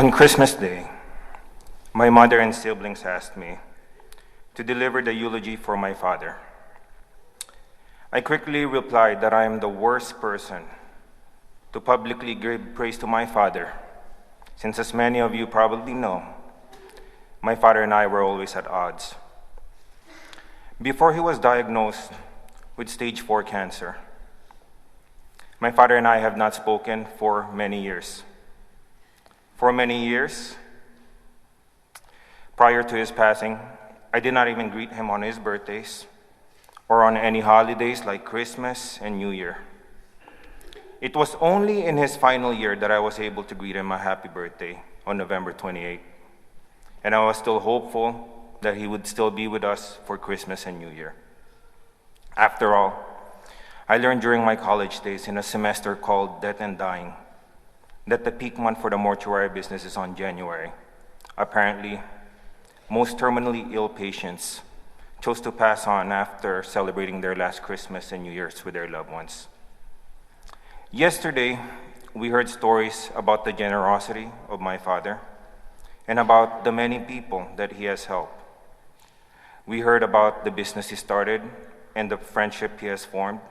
On Christmas Day, my mother and siblings asked me to deliver the eulogy for my father. I quickly replied that I am the worst person to publicly give praise to my father, since as many of you probably know, my father and I were always at odds. Before he was diagnosed with stage 4 cancer, my father and I have not spoken for many years. For many years, prior to his passing, I did not even greet him on his birthdays or on any holidays like Christmas and New Year. It was only in his final year that I was able to greet him a happy birthday on November 28th. And I was still hopeful that he would still be with us for Christmas and New Year. After all, I learned during my college days in a semester called Death and Dying that the peak month for the mortuary business is on January. Apparently, most terminally ill patients chose to pass on after celebrating their last Christmas and New Year's with their loved ones. Yesterday, we heard stories about the generosity of my father and about the many people that he has helped. We heard about the business he started and the friendship he has formed.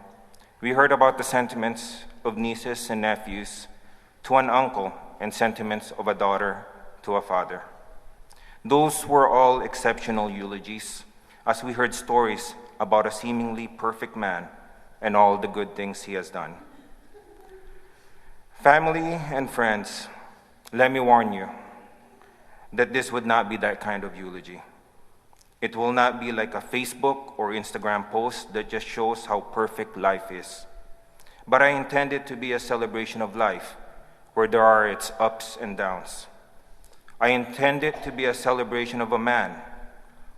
We heard about the sentiments of nieces and nephews to an uncle and sentiments of a daughter to a father. Those were all exceptional eulogies, as we heard stories about a seemingly perfect man and all the good things he has done. Family and friends, let me warn you that this would not be that kind of eulogy. It will not be like a Facebook or Instagram post that just shows how perfect life is. But I intend it to be a celebration of life, where there are its ups and downs. I intend it to be a celebration of a man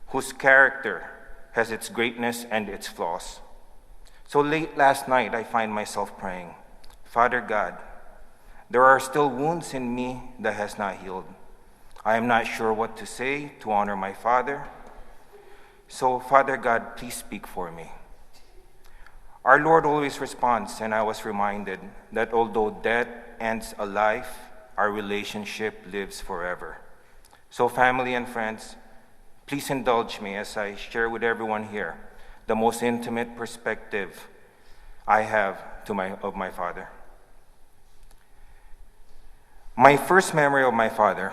whose character has its greatness and its flaws. So late last night, I find myself praying, Father God, there are still wounds in me that has not healed. I am not sure what to say to honor my father. So, Father God, please speak for me. Our Lord always responds, and I was reminded that although death ends a life, our relationship lives forever. So, family and friends, please indulge me as I share with everyone here the most intimate perspective I have of my father. My first memory of my father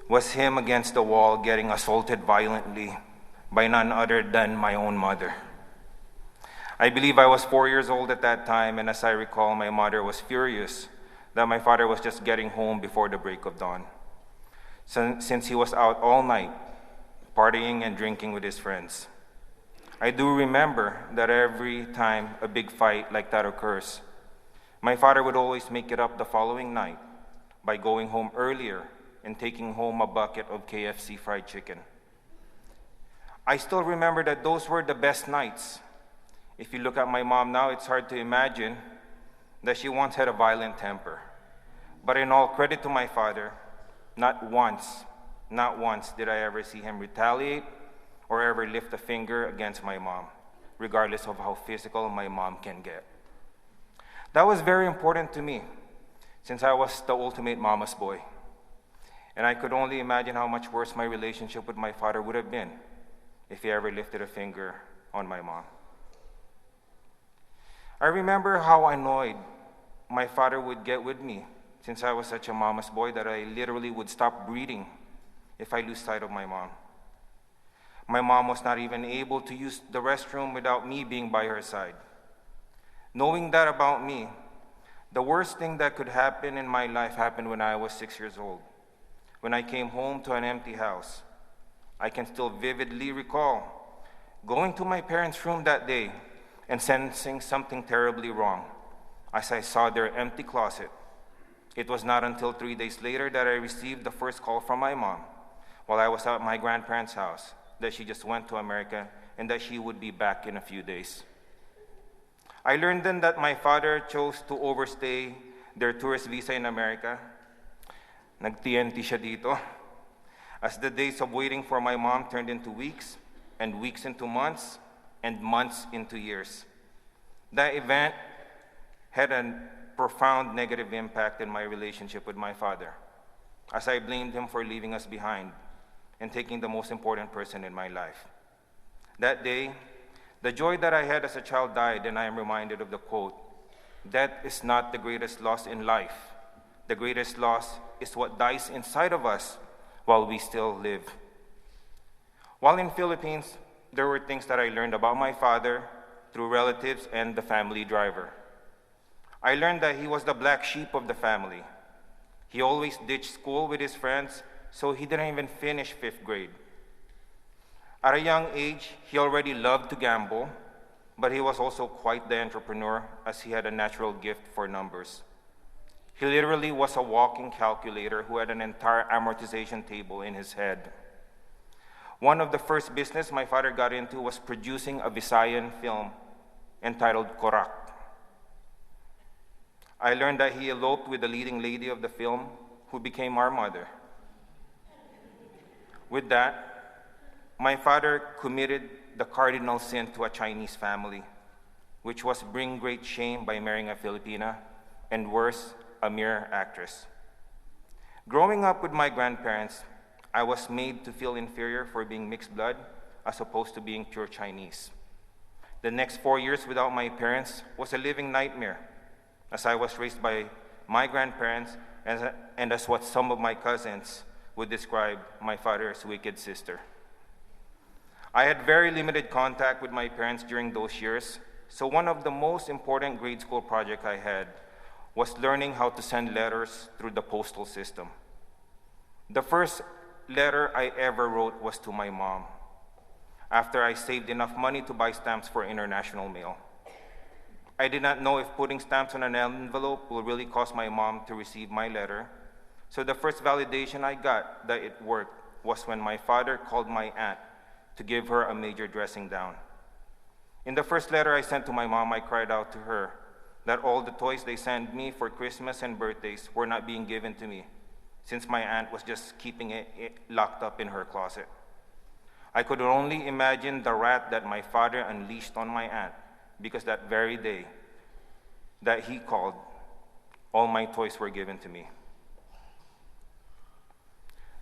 was him against the wall getting assaulted violently by none other than my own mother. I believe I was 4 years old at that time, and as I recall, my mother was furious that my father was just getting home before the break of dawn, since he was out all night, partying and drinking with his friends. I do remember that every time a big fight like that occurs, my father would always make it up the following night by going home earlier and taking home a bucket of KFC fried chicken. I still remember that those were the best nights. If you look at my mom now, it's hard to imagine that she once had a violent temper. But in all credit to my father, not once did I ever see him retaliate or ever lift a finger against my mom, regardless of how physical my mom can get. That was very important to me, since I was the ultimate mama's boy. And I could only imagine how much worse my relationship with my father would have been if he ever lifted a finger on my mom. I remember how annoyed my father would get with me, since I was such a mama's boy that I literally would stop breathing if I lose sight of my mom. My mom was not even able to use the restroom without me being by her side. Knowing that about me, the worst thing that could happen in my life happened when I was 6 years old. When I came home to an empty house, I can still vividly recall going to my parents' room that day and sensing something terribly wrong as I saw their empty closet. It was not until 3 days later that I received the first call from my mom while I was at my grandparents' house that she just went to America and that she would be back in a few days. I learned then that my father chose to overstay their tourist visa in America. Nag-TNT siya dito. As the days of waiting for my mom turned into weeks, and weeks into months, and months into years. That event had a profound negative impact in my relationship with my father. as I blamed him for leaving us behind and taking the most important person in my life. That day, the joy that I had as a child died, and I am reminded of the quote, "Death is not the greatest loss in life. The greatest loss is what dies inside of us while we still live." While in Philippines, there were things that I learned about my father through relatives and the family driver. I learned that he was the black sheep of the family. He always ditched school with his friends, so he didn't even finish 5th grade. At a young age, he already loved to gamble, but he was also quite the entrepreneur as he had a natural gift for numbers. He literally was a walking calculator who had an entire amortization table in his head. One of the first business my father got into was producing a Visayan film entitled Korak. I learned that he eloped with the leading lady of the film, who became our mother. With that, my father committed the cardinal sin to a Chinese family, which was bring great shame by marrying a Filipina, and worse, a mere actress. Growing up with my grandparents, I was made to feel inferior for being mixed blood as opposed to being pure Chinese. The next 4 years without my parents was a living nightmare, as I was raised by my grandparents and as what some of my cousins would describe my father's wicked sister. I had very limited contact with my parents during those years, so one of the most important grade school projects I had was learning how to send letters through the postal system. The first letter I ever wrote was to my mom, after I saved enough money to buy stamps for international mail. I did not know if putting stamps on an envelope will really cause my mom to receive my letter, so the first validation I got that it worked was when my father called my aunt to give her a major dressing down. In the first letter I sent to my mom, I cried out to her that all the toys they sent me for Christmas and birthdays were not being given to me, since my aunt was just keeping it locked up in her closet. I could only imagine the wrath that my father unleashed on my aunt, because that very day that he called, all my toys were given to me.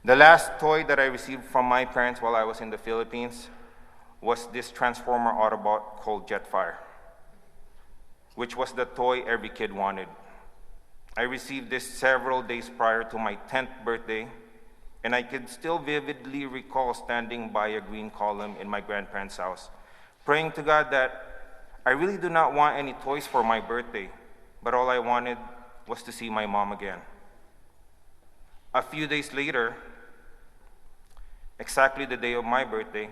The last toy that I received from my parents while I was in the Philippines was this Transformer Autobot called Jetfire, which was the toy every kid wanted. I received this several days prior to my 10th birthday, and I could still vividly recall standing by a green column in my grandparents' house, praying to God that I really do not want any toys for my birthday, but all I wanted was to see my mom again. A few days later, exactly the day of my birthday,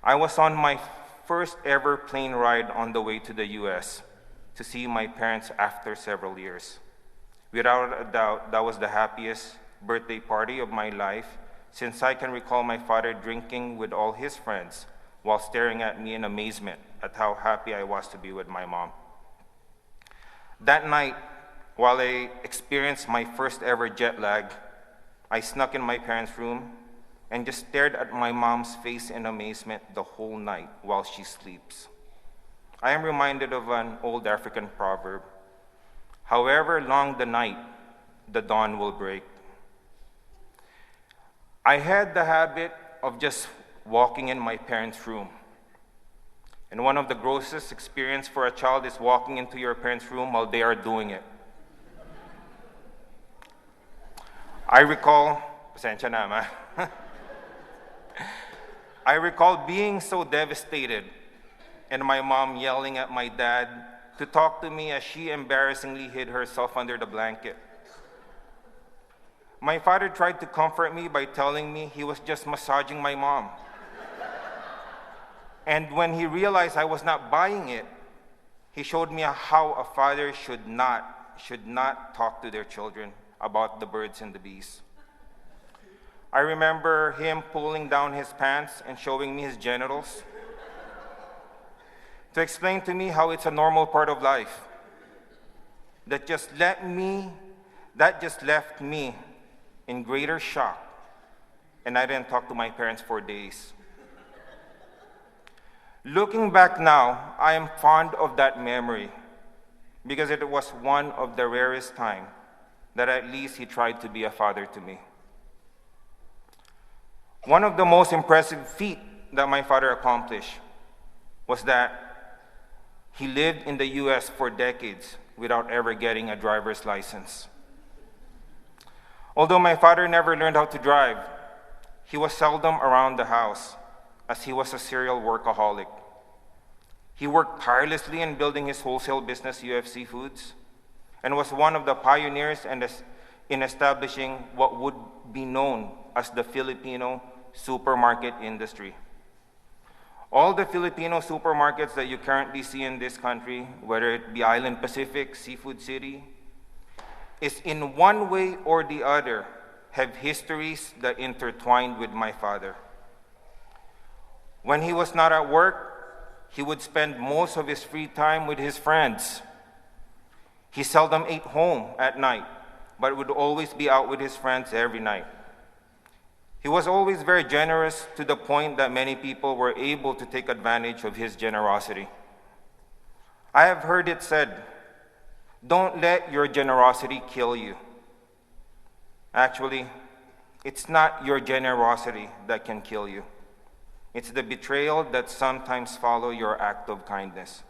I was on my first ever plane ride on the way to the US to see my parents after several years. Without a doubt, that was the happiest birthday party of my life, since I can recall my father drinking with all his friends while staring at me in amazement at how happy I was to be with my mom. That night, while I experienced my first ever jet lag, I snuck in my parents' room and just stared at my mom's face in amazement the whole night while she sleeps. I am reminded of an old African proverb: however long the night, the dawn will break. I had the habit of just walking in my parents' room. And one of the grossest experiences for a child is walking into your parents' room while they are doing it. I recall, pasensya na ma. I recall being so devastated and my mom yelling at my dad to talk to me as she embarrassingly hid herself under the blanket. My father tried to comfort me by telling me he was just massaging my mom. And when he realized I was not buying it, he showed me how a father should not talk to their children about the birds and the bees. I remember him pulling down his pants and showing me his genitals to explain to me how it's a normal part of life. That just left me in greater shock, and I didn't talk to my parents for days. Looking back now, I am fond of that memory because it was one of the rarest times that at least he tried to be a father to me. One of the most impressive feats that my father accomplished was that he lived in the US for decades without ever getting a driver's license. Although my father never learned how to drive, he was seldom around the house as he was a serial workaholic. He worked tirelessly in building his wholesale business, UFC Foods, and was one of the pioneers in establishing what would be known as the Filipino supermarket industry. All the Filipino supermarkets that you currently see in this country, whether it be Island Pacific, Seafood City, is in one way or the other have histories that intertwined with my father. When he was not at work, he would spend most of his free time with his friends. He seldom ate home at night, but would always be out with his friends every night. He was always very generous to the point that many people were able to take advantage of his generosity. I have heard it said, "Don't let your generosity kill you." Actually, it's not your generosity that can kill you. It's the betrayal that sometimes follow your act of kindness.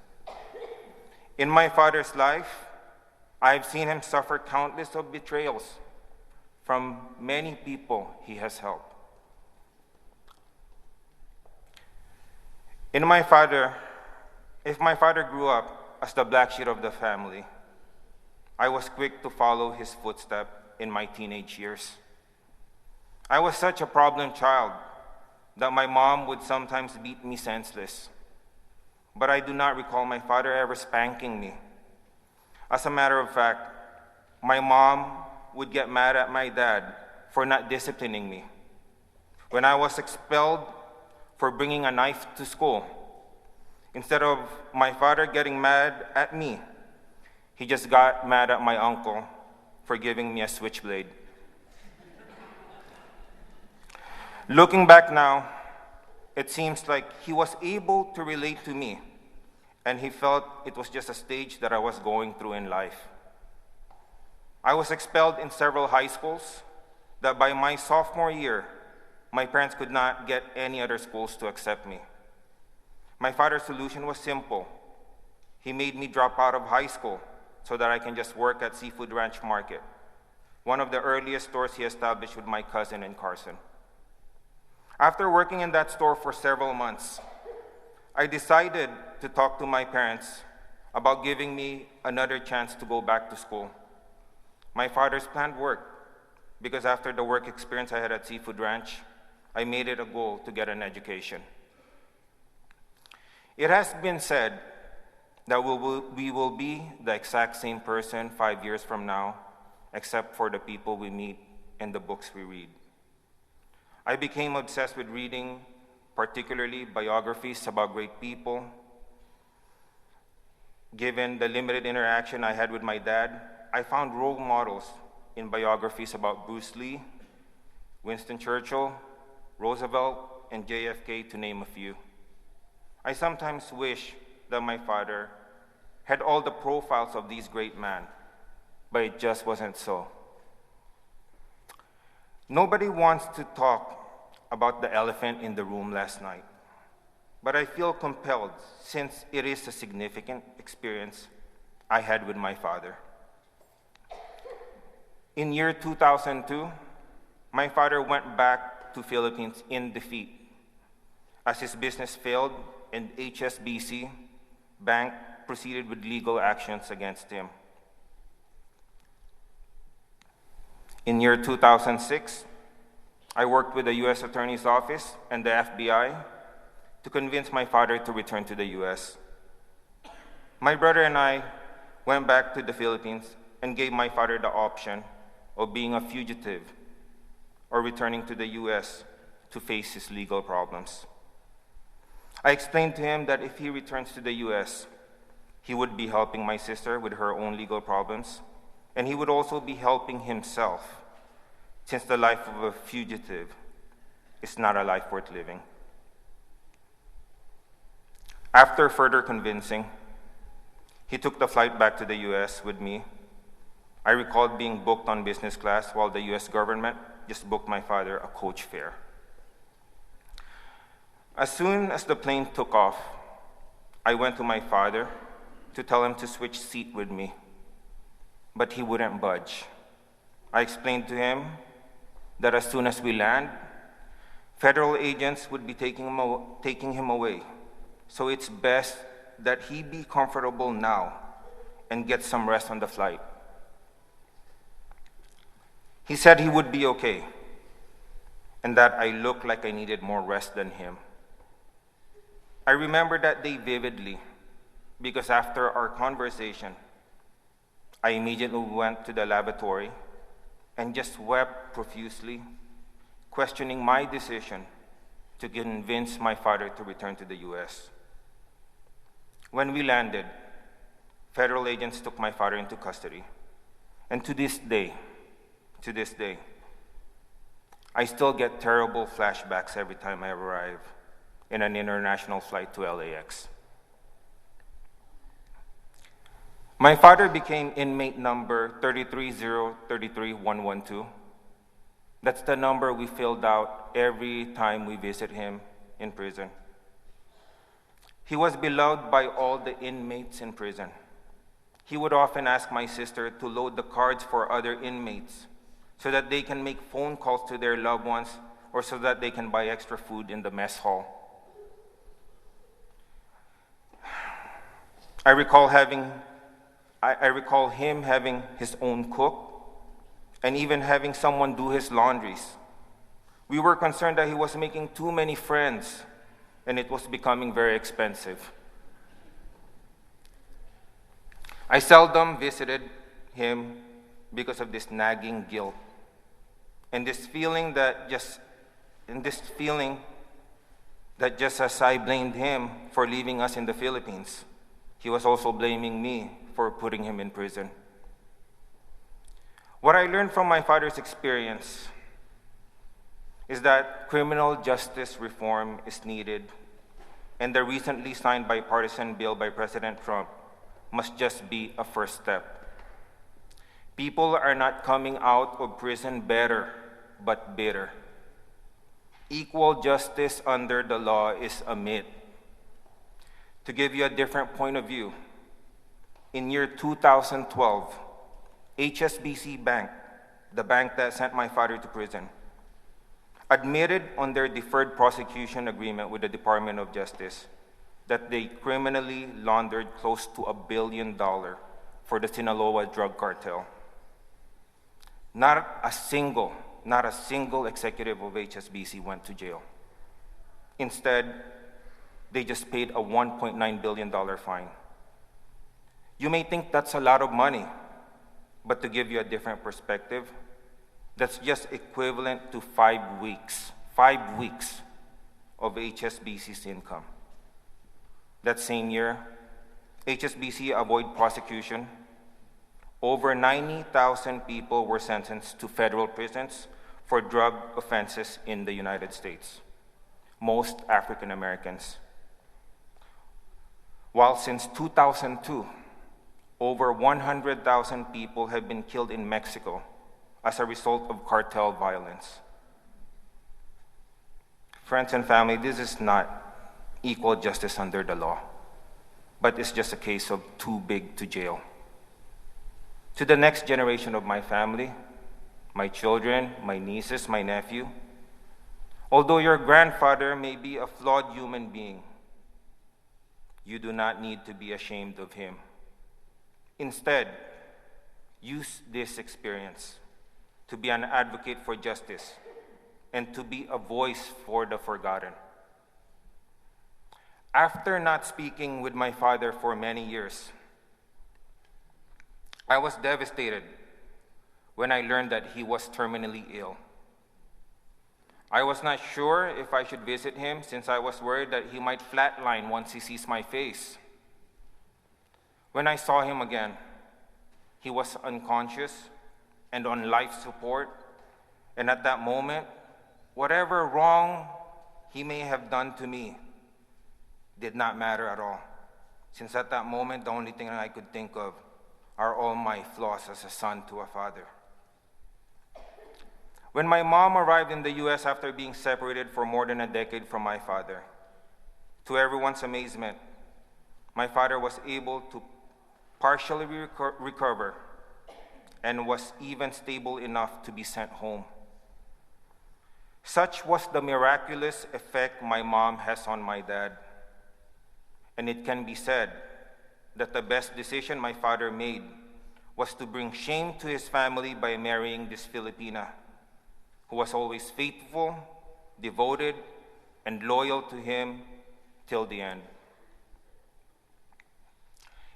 In my father's life, I've seen him suffer countless of betrayals from many people he has helped. If my father grew up as the black sheep of the family, I was quick to follow his footsteps in my teenage years. I was such a problem child that my mom would sometimes beat me senseless, but I do not recall my father ever spanking me. As a matter of fact, my mom would get mad at my dad for not disciplining me. When I was expelled for bringing a knife to school, instead of my father getting mad at me, he just got mad at my uncle for giving me a switchblade. Looking back now, it seems like he was able to relate to me, and he felt it was just a stage that I was going through in life. I was expelled in several high schools that by my sophomore year, my parents could not get any other schools to accept me. My father's solution was simple. He made me drop out of high school so that I can just work at Seafood Ranch Market, one of the earliest stores he established with my cousin in Carson. After working in that store for several months, I decided to talk to my parents about giving me another chance to go back to school. My father's plan worked because after the work experience I had at Seafood Ranch, I made it a goal to get an education. It has been said that we will be the exact same person 5 years from now, except for the people we meet and the books we read. I became obsessed with reading, particularly biographies about great people. Given the limited interaction I had with my dad, I found role models in biographies about Bruce Lee, Winston Churchill, Roosevelt, and JFK, to name a few. I sometimes wish that my father had all the profiles of these great men, but it just wasn't so. Nobody wants to talk about the elephant in the room last night, but I feel compelled since it is a significant experience I had with my father. In year 2002, my father went back to Philippines in defeat as his business failed and HSBC Bank proceeded with legal actions against him. In year 2006, I worked with the U.S. Attorney's Office and the FBI to convince my father to return to the U.S. My brother and I went back to the Philippines and gave my father the option of being a fugitive or returning to the U.S. to face his legal problems. I explained to him that if he returns to the U.S., he would be helping my sister with her own legal problems, and he would also be helping himself, since the life of a fugitive is not a life worth living. After further convincing, he took the flight back to the U.S. with me, I recalled being booked on business class while the US government just booked my father a coach fare. As soon as the plane took off, I went to my father to tell him to switch seat with me, but he wouldn't budge. I explained to him that as soon as we land, federal agents would be taking him away. So it's best that he be comfortable now and get some rest on the flight. He said he would be okay, and that I looked like I needed more rest than him. I remember that day vividly because after our conversation, I immediately went to the lavatory and just wept profusely, questioning my decision to convince my father to return to the US. When we landed, federal agents took my father into custody. And to this day, I still get terrible flashbacks every time I arrive in an international flight to LAX. My father became inmate number 33033112. That's the number we filled out every time we visit him in prison. He was beloved by all the inmates in prison. He would often ask my sister to load the cards for other inmates so that they can make phone calls to their loved ones or so that they can buy extra food in the mess hall. I recall him having his own cook and even having someone do his laundries. We were concerned that he was making too many friends and it was becoming very expensive. I seldom visited him because of this nagging guilt and this feeling that just as I blamed him for leaving us in the Philippines, he was also blaming me for putting him in prison. What I learned from my father's experience is that criminal justice reform is needed, and the recently signed bipartisan bill by President Trump must just be a first step. People are not coming out of prison better, but bitter. Equal justice under the law is a myth. To give you a different point of view, in year 2012, HSBC Bank, the bank that sent my father to prison, admitted on their deferred prosecution agreement with the Department of Justice that they criminally laundered close to $1 billion for the Sinaloa drug cartel. Not a single executive of HSBC went to jail. Instead, they just paid a $1.9 billion fine. You may think that's a lot of money, but to give you a different perspective, that's just equivalent to 5 weeks of HSBC's income. That same year, HSBC avoided prosecution. Over 90,000 people were sentenced to federal prisons for drug offenses in the United States, most African Americans. While since 2002, over 100,000 people have been killed in Mexico as a result of cartel violence. Friends and family, this is not equal justice under the law, but it's just a case of too big to jail. To the next generation of my family, my children, my nieces, my nephew, although your grandfather may be a flawed human being, you do not need to be ashamed of him. Instead, use this experience to be an advocate for justice and to be a voice for the forgotten. After not speaking with my father for many years, I was devastated when I learned that he was terminally ill. I was not sure if I should visit him since I was worried that he might flatline once he sees my face. When I saw him again, he was unconscious and on life support, and at that moment, whatever wrong he may have done to me did not matter at all, since at that moment, the only thing I could think of are all my flaws as a son to a father. When my mom arrived in the US after being separated for more than a decade from my father, to everyone's amazement, my father was able to partially recover and was even stable enough to be sent home. Such was the miraculous effect my mom has on my dad. And it can be said that the best decision my father made was to bring shame to his family by marrying this Filipina, who was always faithful, devoted, and loyal to him till the end.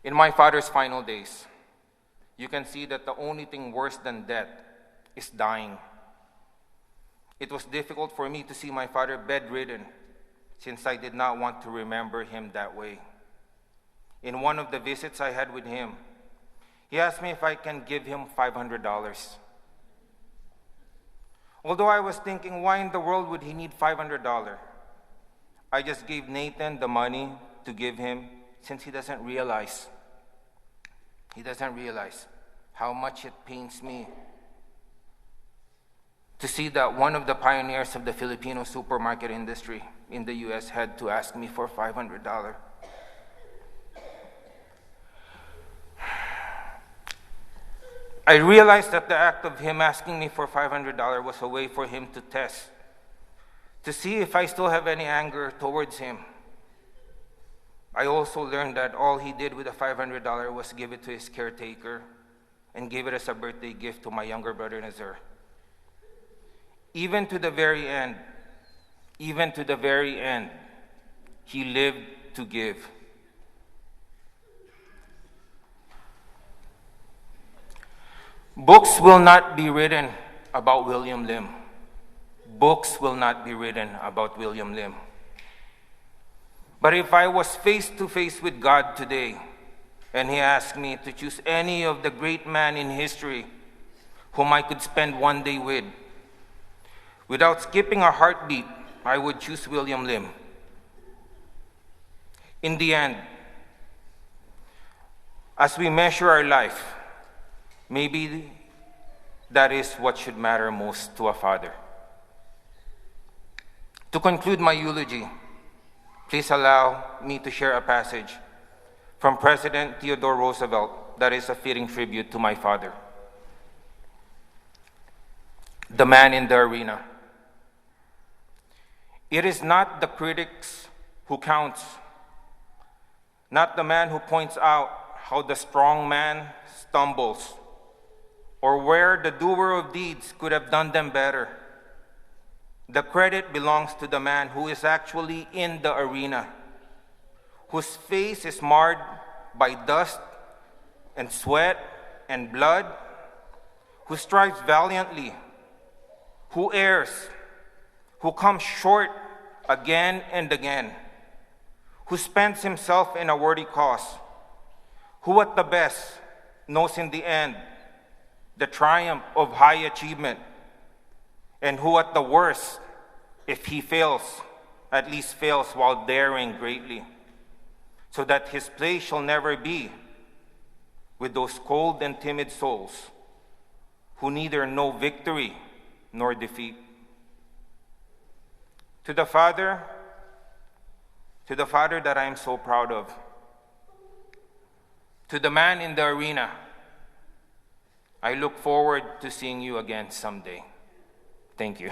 In my father's final days, you can see that the only thing worse than death is dying. It was difficult for me to see my father bedridden, since I did not want to remember him that way. In one of the visits I had with him, he asked me if I can give him $500. Although I was thinking, why in the world would he need $500? I just gave Nathan the money to give him, since he doesn't realize how much it pains me to see that one of the pioneers of the Filipino supermarket industry in the US had to ask me for $500. I realized that the act of him asking me for $500 was a way for him to test, to see if I still have any anger towards him. I also learned that all he did with the $500 was give it to his caretaker and give it as a birthday gift to my younger brother Nazir. Even to the very end, he lived to give. Books will not be written about William Lim. Books will not be written about William Lim. But if I was face to face with God today, and he asked me to choose any of the great men in history whom I could spend one day with, without skipping a heartbeat, I would choose William Lim. In the end, as we measure our life, maybe that is what should matter most to a father. To conclude my eulogy, please allow me to share a passage from President Theodore Roosevelt that is a fitting tribute to my father. The man in the arena. It is not the critics who counts, not the man who points out how the strong man stumbles, or where the doer of deeds could have done them better. The credit belongs to the man who is actually in the arena, whose face is marred by dust and sweat and blood, who strives valiantly, who errs, who comes short again and again, who spends himself in a worthy cause, who at the best knows in the end the triumph of high achievement, and who at the worst, if he fails, at least fails while daring greatly, so that his place shall never be with those cold and timid souls who neither know victory nor defeat. To the father that I am so proud of, to the man in the arena, I look forward to seeing you again someday. Thank you.